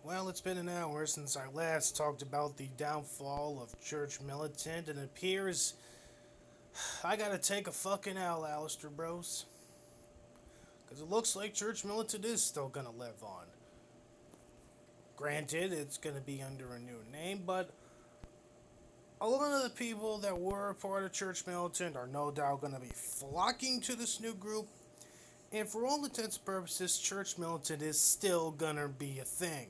Well, it's been an hour since I last talked about the downfall of Church Militant, and it appears I gotta take a fucking L, Alistair Bros. Because it looks like Church Militant is still gonna live on. Granted, it's gonna be under a new name, but a lot of the people that were a part of Church Militant are no doubt gonna be flocking to this new group, and for all intents and purposes, Church Militant is still gonna be a thing.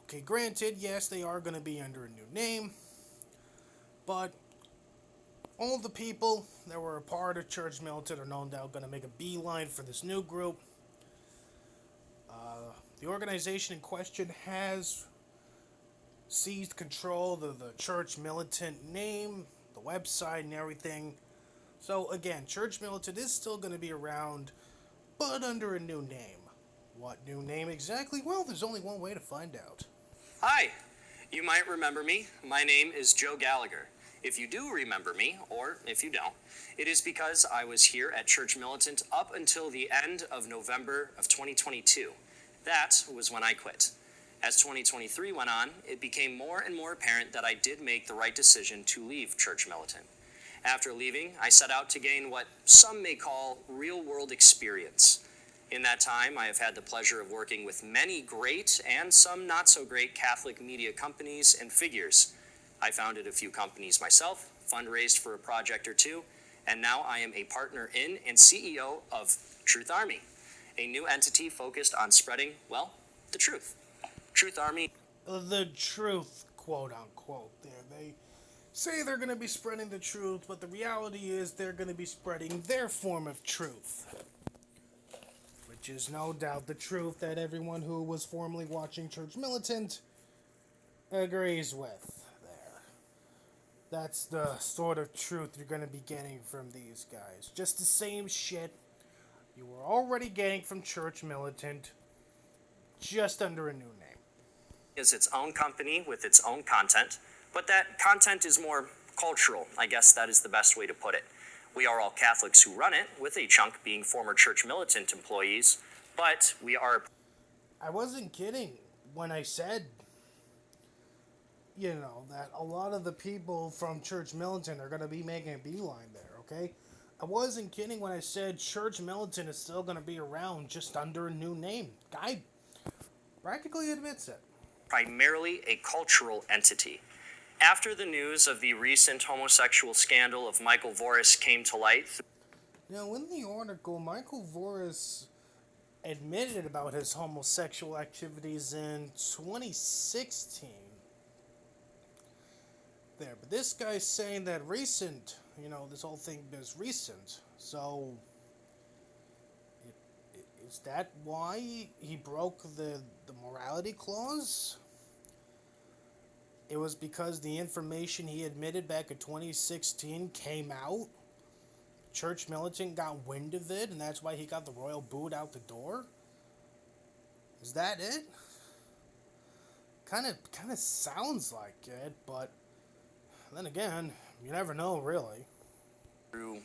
Okay, granted, yes, they are gonna be under a new name, but all the people that were a part of Church Militant are no doubt going to make a beeline for this new group. The organization in question has seized control of the Church Militant name, the website, and everything. So, again, Church Militant is still going to be around, but under a new name. What new name exactly? Well, there's only one way to find out. Hi, you might remember me. My name is Joe Gallagher. If you do remember me, or if you don't, it is because I was here at Church Militant up until the end of November of 2022. That was when I quit. As 2023 went on, it became more and more apparent that I did make the right decision to leave Church Militant. After leaving, I set out to gain what some may call real world experience. In that time, I have had the pleasure of working with many great and some not so great Catholic media companies and figures. I founded a few companies myself, fundraised for a project or two, and now I am a partner in and CEO of Truth Army, a new entity focused on spreading, well, the truth. Truth Army. The truth, quote unquote, there. They say they're going to be spreading the truth, but the reality is they're going to be spreading their form of truth. Which is no doubt the truth that everyone who was formerly watching Church Militant agrees with. There. That's the sort of truth you're going to be getting from these guys. Just the same shit you were already getting from Church Militant, just under a new name. Is its own company with its own content, but that content is more cultural. I guess that is the best way to put it. We are all Catholics who run it, with a chunk being former Church Militant employees, but we are. I wasn't kidding when I said, that a lot of the people from Church Militant are going to be making a beeline there, okay? I wasn't kidding when I said Church Militant is still going to be around just under a new name. Guy practically admits it. Primarily a cultural entity. After the news of the recent homosexual scandal of Michael Voris came to light. Now, in the article, Michael Voris admitted about his homosexual activities in 2016. There, but this guy's saying that recent, this whole thing is recent. So, is that why he broke the morality clause? It was because the information he admitted back in 2016 came out. Church Militant got wind of it, and that's why he got the royal boot out the door. Is that it? Kind of sounds like it, but then again, you never know, really. Through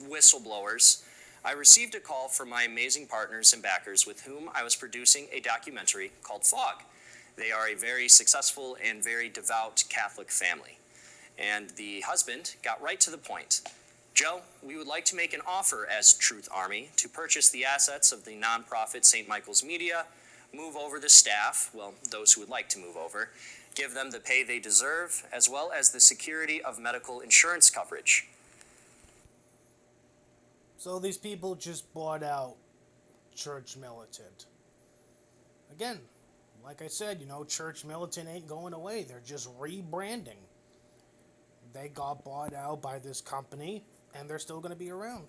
whistleblowers, I received a call from my amazing partners and backers with whom I was producing a documentary called Fog. They are a very successful and very devout Catholic family. And the husband got right to the point. Joe, we would like to make an offer as Truth Army to purchase the assets of the nonprofit St. Michael's Media, move over the staff, well, those who would like to move over, give them the pay they deserve, as well as the security of medical insurance coverage. So these people just bought out Church Militant. Again, like I said, Church Militant ain't going away. They're just rebranding. They got bought out by this company, and they're still going to be around.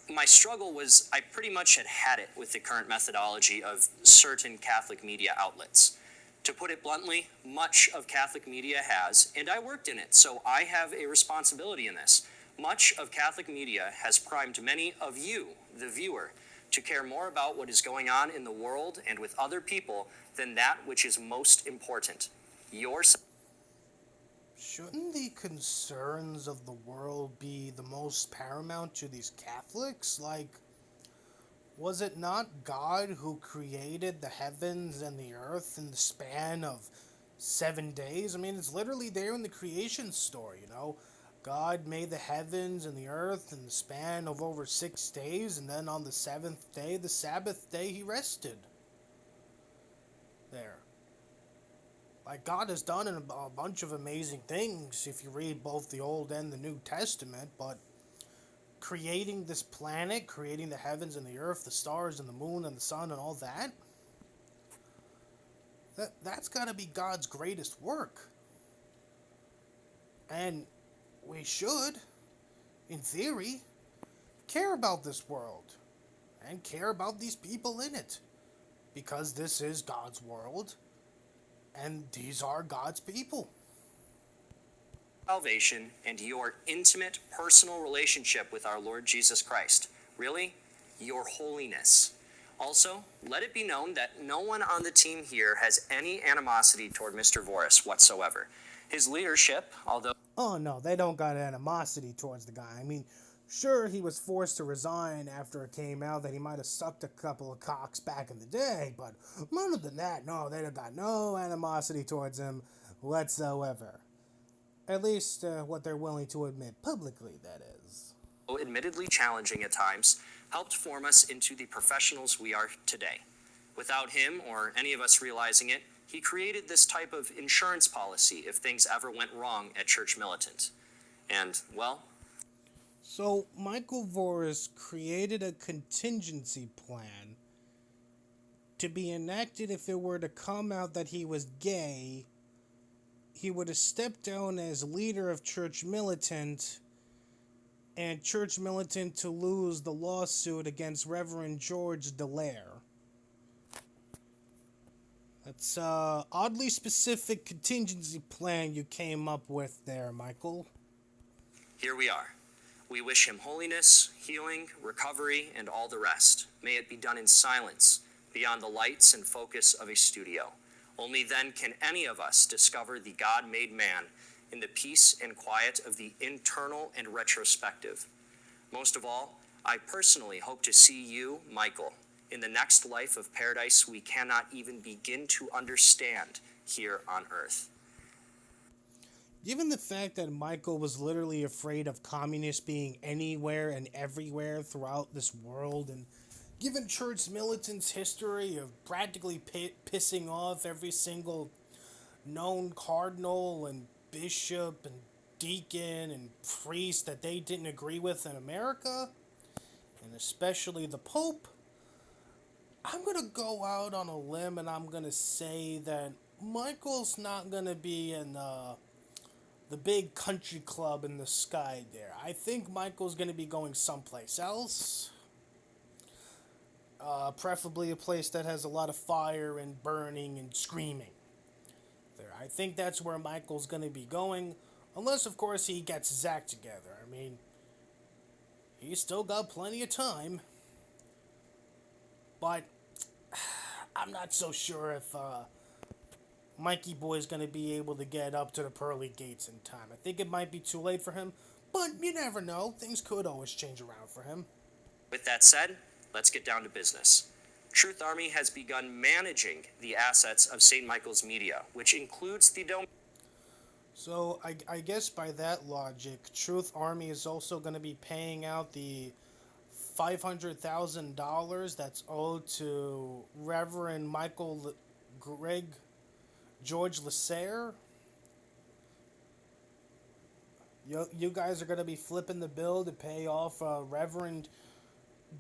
My struggle was I pretty much had it with the current methodology of certain Catholic media outlets. To put it bluntly, much of Catholic media has, and I worked in it, so I have a responsibility in this. Much of Catholic media has primed many of you, the viewer, to care more about what is going on in the world and with other people than that which is most important. Your. Shouldn't the concerns of the world be the most paramount to these Catholics? Like, Was it not God who created the heavens and the earth in the span of 7 days? I mean, it's literally there in the creation story, you know? God made the heavens and the earth in the span of over 6 days, and then on the seventh day, the Sabbath day, he rested. There. Like, God has done a bunch of amazing things if you read both the Old and the New Testament, but creating this planet, creating the heavens and the earth, the stars and the moon and the sun and all that, that's got to be God's greatest work. And we should, in theory, care about this world and care about these people in it, because this is God's world and these are God's people. Salvation and your intimate personal relationship with our Lord Jesus Christ. Really, your holiness. Also, let it be known that no one on the team here has any animosity toward Mr. Voris whatsoever. His leadership, although Oh no, they don't got animosity towards the guy. I mean, sure, he was forced to resign after it came out that he might have sucked a couple of cocks back in the day, but other than that, no, they don't got no animosity towards him whatsoever. At least what they're willing to admit publicly, that is. admittedly challenging at times, helped form us into the professionals we are today. Without him, or any of us realizing it, he created this type of insurance policy if things ever went wrong at Church Militant. And, well, So, Michael Voris created a contingency plan to be enacted if it were to come out that he was gay. He would have stepped down as leader of Church Militant, and Church Militant to lose the lawsuit against Reverend George Delaire. That's a oddly specific contingency plan you came up with there, Michael. here we are. We wish him holiness, healing, recovery, and all the rest. May it be done in silence, beyond the lights and focus of a studio. Only then can any of us discover the God-made man in the peace and quiet of the internal and retrospective. Most of all, I personally hope to see you, Michael, in the next life of paradise we cannot even begin to understand here on earth. Given the fact that Michael was literally afraid of communists being anywhere and everywhere throughout this world, and given Church Militant's history of practically pissing off every single known cardinal and bishop and deacon and priest that they didn't agree with in America, and especially the Pope, I'm going to go out on a limb and I'm going to say that Michael's not going to be in the big country club in the sky there. I think Michael's going to be going someplace else. Preferably a place that has a lot of fire and burning and screaming. There, I think that's where Michael's going to be going. Unless, of course, he gets his act together. I mean, he's still got plenty of time. But I'm not so sure if Mikey Boy's going to be able to get up to the pearly gates in time. I think it might be too late for him, but you never know. Things could always change around for him. With that said, let's get down to business. Truth Army has begun managing the assets of St. Michael's Media, which includes the domain. So I guess by that logic, Truth Army is also going to be paying out the $500,000 that's owed to Reverend Michael Greg George Lasserre. You guys are going to be flipping the bill to pay off Reverend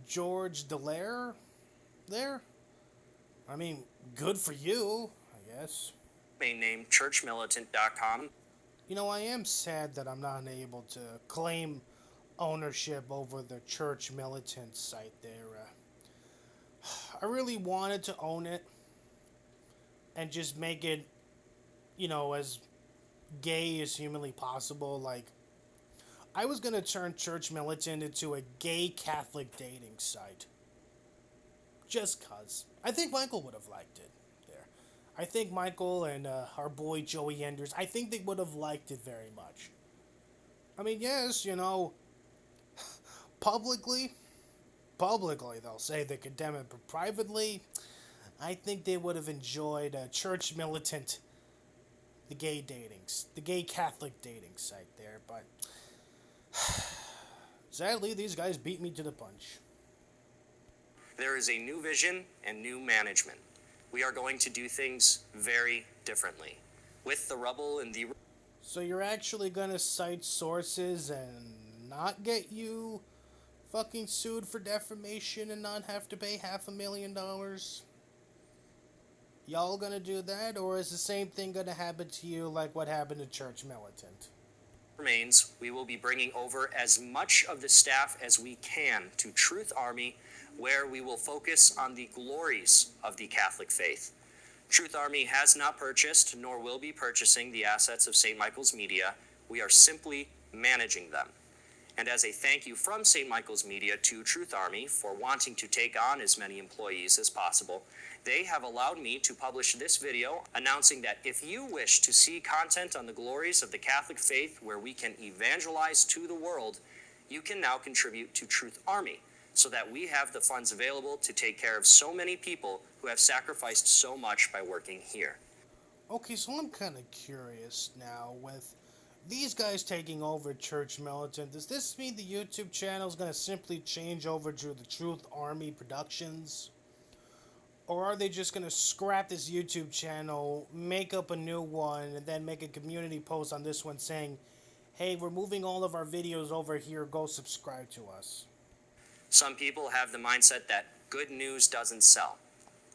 George Delaire there? I mean, good for you, I guess. Domain name churchmilitant.com. You know, I am sad that I'm not able to claim ownership over the Church Militant site there. I really wanted to own it and just make it, you know, as gay as humanly possible. Like, I was going to turn Church Militant into a gay Catholic dating site. Just cuz. I think Michael would have liked it there. I think Michael and our boy Joey Enders, I think they would have liked it very much. I mean, yes, you know, publicly, publicly they'll say they condemn it, but privately, I think they would have enjoyed Church Militant, the gay Catholic dating site there. But sadly, these guys beat me to the punch. There is a new vision and new management. We are going to do things very differently. With the rubble and the So you're actually gonna cite sources and not get you fucking sued for defamation and not have to pay $500,000? Y'all gonna do that, or is the same thing gonna happen to you like what happened to Church Militant? remains, we will be bringing over as much of the staff as we can to Truth Army, where we will focus on the glories of the Catholic faith. Truth Army has not purchased, nor will be purchasing, the assets of St. Michael's Media. We are simply managing them. And as a thank you from St. Michael's Media to Truth Army for wanting to take on as many employees as possible, they have allowed me to publish this video announcing that if you wish to see content on the glories of the Catholic faith where we can evangelize to the world, you can now contribute to Truth Army so that we have the funds available to take care of so many people who have sacrificed so much by working here. Okay, so I'm kind of curious now with these guys taking over Church Militant. Does this mean the YouTube channel is going to simply change over to the Truth Army Productions? Or are they just going to scrap this YouTube channel, make up a new one, and then make a community post on this one saying, hey, we're moving all of our videos over here, go subscribe to us? Some people have the mindset that good news doesn't sell.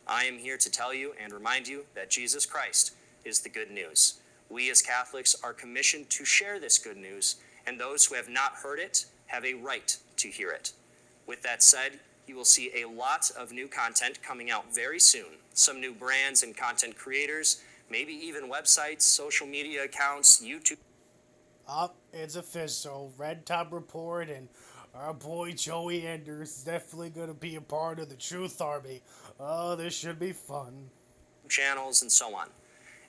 I am here to tell you and remind you that Jesus Christ is the good news. We as Catholics are commissioned to share this good news, and those who have not heard it have a right to hear it. With that said, you will see a lot of new content coming out very soon. Some new brands and content creators, maybe even websites, social media accounts, YouTube. Up, it's official. Red Top Report and our boy Joey Enders is definitely going to be a part of the Truth Army. Oh, this should be fun. Channels, and so on.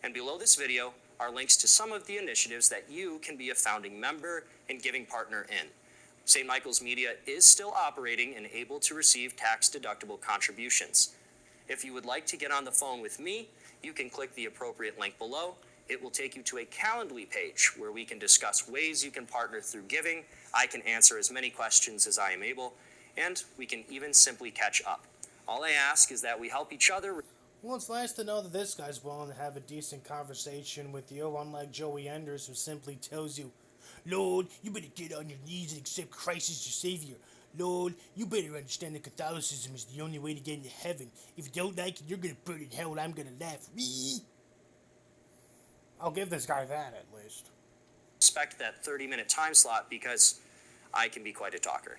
And below this video are links to some of the initiatives that you can be a founding member and giving partner in. St. Michael's Media is still operating and able to receive tax-deductible contributions. If you would like to get on the phone with me, you can click the appropriate link below. It will take you to a Calendly page where we can discuss ways you can partner through giving. I can answer as many questions as I am able, and we can even simply catch up. All I ask is that we help each other. Well, it's nice to know that this guy's willing to have a decent conversation with you, unlike Joey Enders, who simply tells you, Lord, you better get on your knees and accept Christ as your Savior. Lord, you better understand that Catholicism is the only way to get into heaven. If you don't like it, you're going to burn in hell and I'm going to laugh. I'll give this guy that, at least. Respect that 30-minute time slot because I can be quite a talker.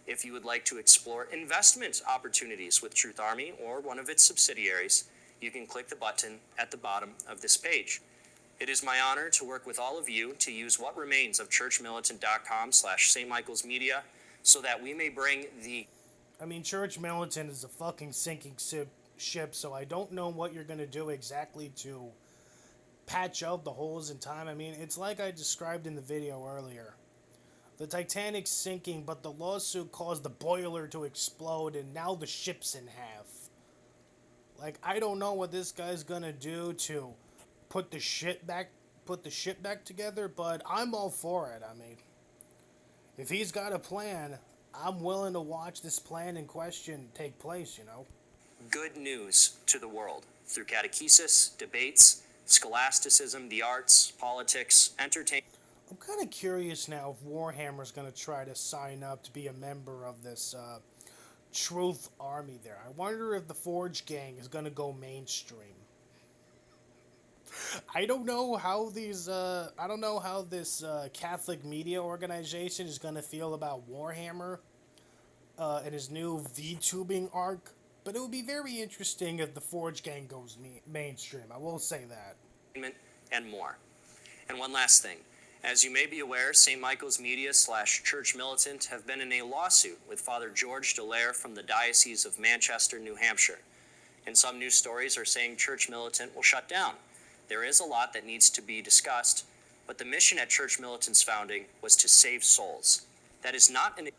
If you would like to explore investment opportunities with Truth Army or one of its subsidiaries, you can click the button at the bottom of this page. It is my honor to work with all of you to use what remains of churchmilitant.com/St. Michael's Media so that we may bring the... I mean, Church Militant is a fucking sinking ship, so I don't know what you're going to do exactly to patch up the holes in time. I mean, it's like I described in the video earlier. The Titanic's sinking, but the lawsuit caused the boiler to explode, and now the ship's in half. Like, I don't know what this guy's gonna do to put the ship back together, but I'm all for it. I mean, if he's got a plan, I'm willing to watch this plan in question take place, you know? good news to the world through catechesis, debates, scholasticism, the arts, politics, entertainment. I'm kind of curious now if Warhammer's going to try to sign up to be a member of this Truth Army there. I wonder if the Forge Gang is going to go mainstream. I don't know how this Catholic media organization is going to feel about Warhammer and his new VTubing arc, but it would be very interesting if the Forge Gang goes mainstream. I will say that. And more. And one last thing. As you may be aware, St. Michael's Media / Church Militant have been in a lawsuit with Father George Dallaire from the Diocese of Manchester, New Hampshire. And some news stories are saying Church Militant will shut down. There is a lot that needs to be discussed, but the mission at Church Militant's founding was to save souls. That is not an...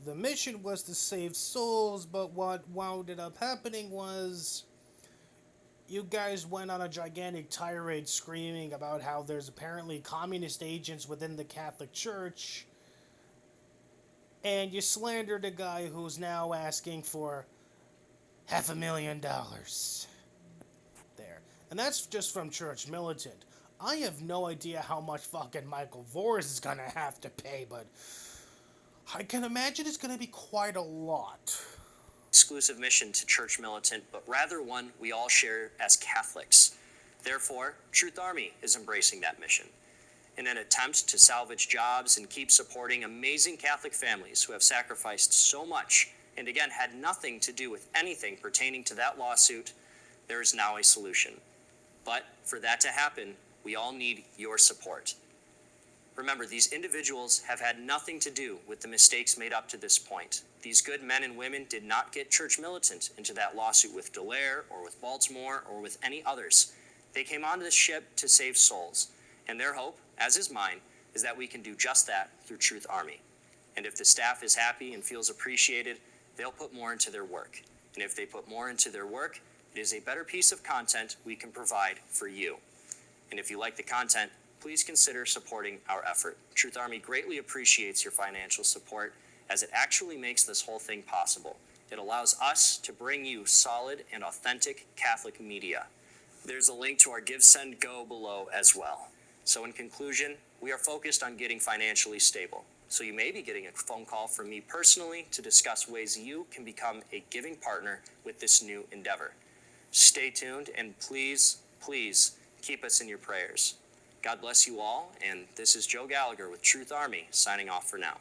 the mission was to save souls, but what wound up happening was you guys went on a gigantic tirade screaming about how there's apparently communist agents within the Catholic Church, and you slandered a guy who's now asking for $500,000 there. And that's just from Church Militant. I have no idea how much fucking Michael Voris is gonna have to pay, but I can imagine it's gonna be quite a lot. Exclusive mission to Church Militant, but rather one we all share as Catholics. Therefore, Truth Army is embracing that mission. In an attempt to salvage jobs and keep supporting amazing Catholic families who have sacrificed so much and again had nothing to do with anything pertaining to that lawsuit, there is now a solution. But for that to happen, we all need your support. Remember, these individuals have had nothing to do with the mistakes made up to this point. These good men and women did not get Church Militant into that lawsuit with Dallaire or with Baltimore or with any others. They came onto this ship to save souls, and their hope, as is mine, is that we can do just that through Truth Army. And if the staff is happy and feels appreciated, they'll put more into their work. And if they put more into their work, it is a better piece of content we can provide for you. And if you like the content, please consider supporting our effort. Truth Army greatly appreciates your financial support, as it actually makes this whole thing possible. It allows us to bring you solid and authentic Catholic media. There's a link to our Give, Send, Go below as well. So in conclusion, we are focused on getting financially stable. So you may be getting a phone call from me personally to discuss ways you can become a giving partner with this new endeavor. Stay tuned, and please, please keep us in your prayers. God bless you all, and this is Joe Gallagher with Truth Army, signing off for now.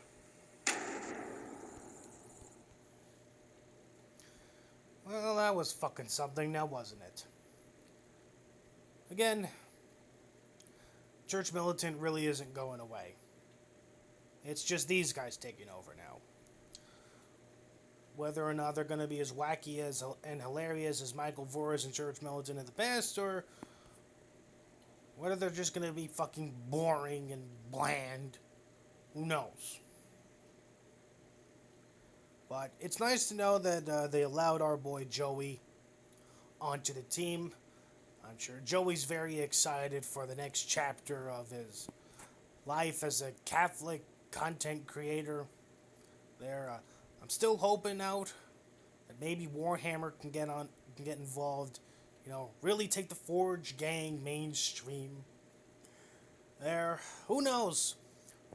Well, that was fucking something now, wasn't it? Again, Church Militant really isn't going away. It's just these guys taking over now. Whether or not they're going to be as wacky and hilarious as Michael Voris and Church Militant in the past, or whether they're just going to be fucking boring and bland, who knows? But it's nice to know that they allowed our boy Joey onto the team. I'm sure Joey's very excited for the next chapter of his life as a Catholic content creator. I'm still hoping out that maybe Warhammer can get involved. You know, really take the Forge gang mainstream. Who knows?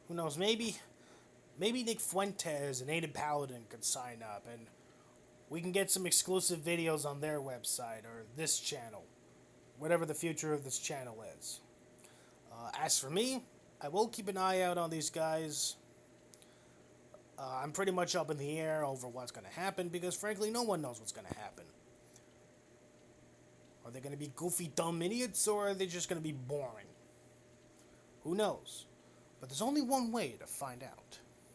Who knows? Maybe Nick Fuentes and Aiden Paladin could sign up, and we can get some exclusive videos on their website or this channel, whatever the future of this channel is. As for me, I will keep an eye out on these guys. I'm pretty much up in the air over what's going to happen because, frankly, no one knows what's going to happen. Are they going to be goofy, dumb idiots, or are they just going to be boring? Who knows? But there's only one way to find out.